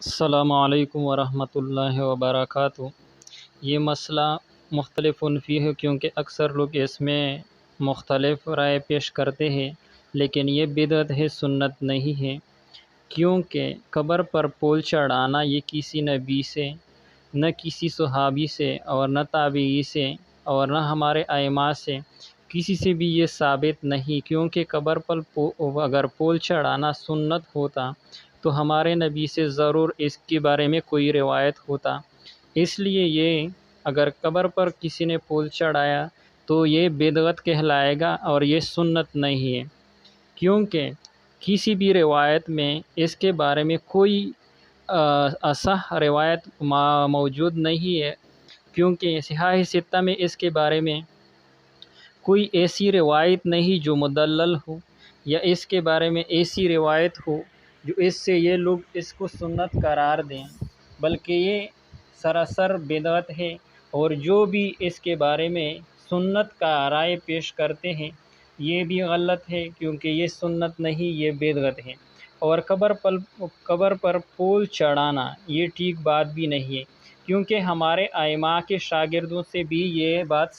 السلام علیکم ورحمۃ اللہ وبرکاتہ۔ یہ مسئلہ مختلف فی ہے کیونکہ اکثر لوگ اس میں مختلف رائے پیش کرتے ہیں، لیکن یہ بدعت ہے، سنت نہیں ہے، کیونکہ قبر پر پھول چڑھانا یہ کسی نبی سے، نہ کسی صحابی سے، اور نہ تابعی سے، اور نہ ہمارے ائمہ سے کسی سے بھی یہ ثابت نہیں، کیونکہ قبر پر اگر پھول چڑھانا سنت ہوتا تو ہمارے نبی سے ضرور اس کے بارے میں کوئی روایت ہوتا۔ اس لیے یہ اگر قبر پر کسی نے پھول چڑھایا تو یہ بدعت کہلائے گا اور یہ سنت نہیں ہے، کیونکہ کسی بھی روایت میں اس کے بارے میں کوئی اصح روایت موجود نہیں ہے، کیونکہ صحاح ستہ میں اس کے بارے میں کوئی ایسی روایت نہیں جو مدلل ہو، یا اس کے بارے میں ایسی روایت ہو جو اس سے یہ لوگ اس کو سنت قرار دیں، بلکہ یہ سراسر بدعت ہے، اور جو بھی اس کے بارے میں سنت کا رائے پیش کرتے ہیں یہ بھی غلط ہے، کیونکہ یہ سنت نہیں، یہ بدعت ہے۔ اور قبر پر پھول چڑھانا یہ ٹھیک بات بھی نہیں ہے، کیونکہ ہمارے ائمہ کے شاگردوں سے بھی یہ بات